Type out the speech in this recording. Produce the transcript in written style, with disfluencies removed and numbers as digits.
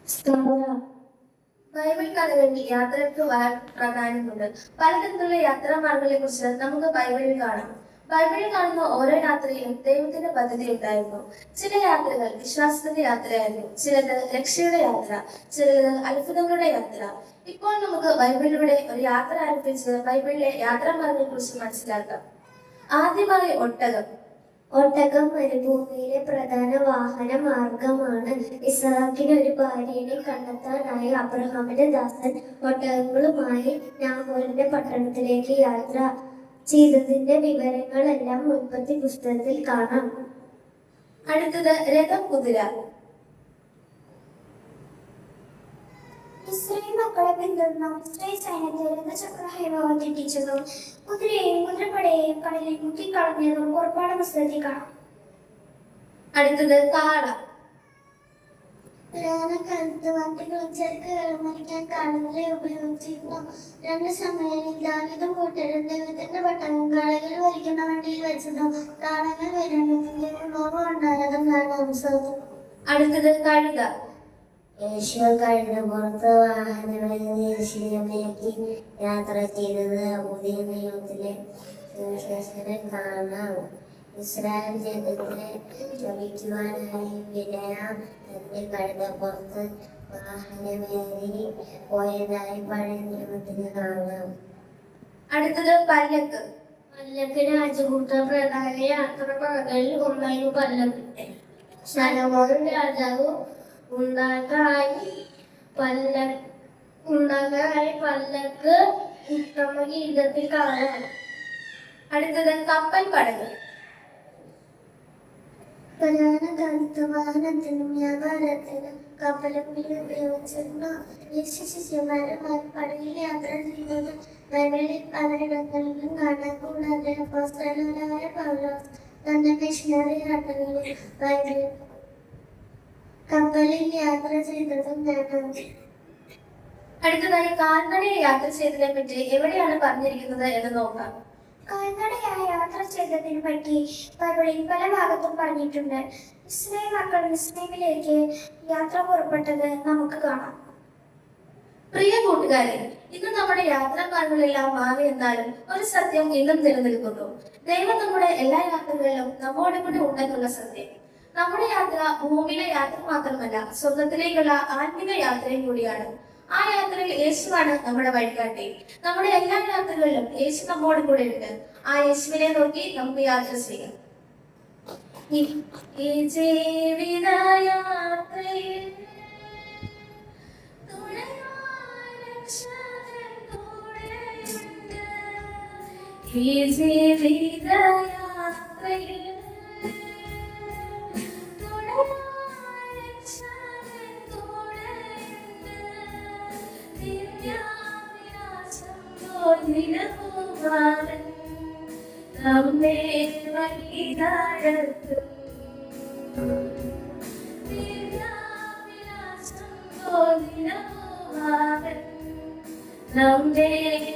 സ്തോത്രം. ബൈബിൾ കഥകളിൽ യാത്രയ്ക്ക് പ്രാധാന്യമുണ്ട്. പലതരത്തിലുള്ള യാത്രാ മാർഗങ്ങളെ കുറിച്ച് നമുക്ക് ബൈബിളിൽ കാണാം. ബൈബിളിൽ കാണുന്ന ഓരോ യാത്രയിലും ദൈവത്തിന്റെ പദ്ധതി ഉണ്ടായിരുന്നു. ചില യാത്രകൾ വിശ്വാസത്തിന്റെ യാത്രയായിരുന്നു, ചിലത് രക്ഷയുടെ യാത്ര, ചിലത് അത്ഭുതങ്ങളുടെ യാത്ര. ഇപ്പോൾ നമുക്ക് ബൈബിളിലൂടെ ഒരു യാത്ര ആരംഭിച്ച് ബൈബിളിലെ യാത്രാ മാർഗങ്ങളെ കുറിച്ച് മനസ്സിലാക്കാം. ആദ്യമായി ഒട്ടകം. ഒട്ടകം മരുഭൂമിയിലെ പ്രധാന വാഹന മാർഗമാണ്. ഇസ്ഹാക്കിന് ഒരു ഭാര്യയെ കണ്ടെത്താനായി അബ്രഹാമിന്റെ ദാസൻ ഒട്ടകങ്ങളുമായി നാഹോറിന്റെ പട്ടണത്തിലേക്ക് യാത്ര ചെയ്തതിന്റെ വിവരങ്ങളെല്ലാം ഉൽപ്പത്തി പുസ്തകത്തിൽ കാണാം. അടുത്തത് രഥം, കുതിര. ഇസ്രായേൽ മക്കളെ പിന്തുടർന്ന ഇസ്രായേൽ സൈന്യത്തെ രഥചക്രഹൈമവം തെറ്റിച്ചതും കുതിരയെയും കുതിരപ്പടയെയും കടലിൽ മുക്കിക്കളഞ്ഞതും പുറപ്പാട് പുസ്തകത്തിൽ കാണാം. അടുത്തത് കാള. പുരാണകാലത്ത് വണ്ടികളും ചരക്കുകളും മറിക്കാൻ കാളകളെ ഉപയോഗിച്ചിരുന്നു. രണ്ട് സമയങ്ങളിൽ ദാവീദും കൂട്ടരും ദൈവത്തിന്റെ പട്ടണം കാളകൾ വലിക്കുന്ന വണ്ടിയിൽ വെച്ചതും കാളകൾ വരുന്നതിന്റെ ഉണർവ് ഉണ്ടായതും കാണാൻ സാധിക്കും. അടുത്തത് കഴുത. യേശു കഴിഞ്ഞ പുറത്ത് വാഹനങ്ങളിൽ യേശുവിലേക്ക് യാത്ര ചെയ്തത് പുതിയ നിയമത്തിലെ സുവിശേഷകൻ കാണാം. ഇസ്രായേൽ ജനത്തെ ക്ഷമിക്കുവാനായി വിനയാം തന്റെ കഴുത പുറത്ത് വാഹനമേറി പോയതായി പഴയ നിയമത്തിൽ കാണാം. അടുത്തത് പല്ലക്ക്. പല്ലക്ക് രാജകൂട്ട പ്രധാന യാത്രകളിൽ ഒന്നായിരുന്നു പല്ലക്ക്. ശലോമോൻ രാജാവ് ഉണ്ടാകാനായി പല്ലക്ക് ഉത്തമ ഗീതത്തിൽ കാണാം. അടുത്തത് കപ്പൽ, പടക്. പുരാണകാലത്ത് വാഹനത്തിനും വ്യാപാരത്തിനും കപ്പലുകളിൽ ഉപയോഗിച്ചിരുന്നു. യേശു ശിഷ്യന്മാരുമായി പടകിൽ യാത്ര ചെയ്യുന്നത് ബൈബിളിൽ പലയിടങ്ങളിലും കാണാൻ. കൂടാതെ അപ്പോസ്തലനായ പൗലോസ് തന്റെ മിഷനറി യാത്രകളിൽ ബൈബിൾ കപ്പലിൽ യാത്ര ചെയ്തതും കാണാം. അടുത്തതായി കാൽനടയിൽ യാത്ര ചെയ്തതിനെ പറ്റി എവിടെയാണ് പറഞ്ഞിരിക്കുന്നത് എന്ന് നോക്കാം. കാൽനടയായി യാത്ര ചെയ്തതിനെ പറ്റി ബൈബിളിൽ പല ഭാഗത്തും പറഞ്ഞിട്ടുണ്ട്. ഇസ്രായേൽ മക്കൾ മിസ്രൈമിലേക്ക് യാത്ര പുറപ്പെട്ടത് നമുക്ക് കാണാം. പ്രിയ കൂട്ടുകാരെ, ഇന്ന് നമ്മുടെ യാത്രാ മാർഗങ്ങളെല്ലാം മാറി എന്നാലും ഒരു സത്യം ഇന്നും നിലനിൽക്കുന്നു. ദൈവം നമ്മുടെ എല്ലാ യാത്രകളിലും നമ്മോട് കൂടെ ഉണ്ടെന്നുള്ള സത്യം. നമ്മുടെ യാത്ര ഭൂമിയിലെ യാത്ര മാത്രമല്ല, സ്വർഗത്തിലേക്കുള്ള ആത്മിക യാത്രയും കൂടിയാണ്. ആ യാത്രയിൽ യേശുവാണ് നമ്മുടെ വഴികാട്ടി. നമ്മുടെ എല്ലാ യാത്രകളിലും യേശു നമ്മോട് കൂടെ ഉണ്ട്. ആ യേശുവിനെ നോക്കി നമുക്ക് യാത്ര ചെയ്യാം. ഈ ജീവിത യാത്രയിൽ ഈ ജീവിത യാത്രയിൽ നമ്മെ വഴിനടത്തും നമ്മെ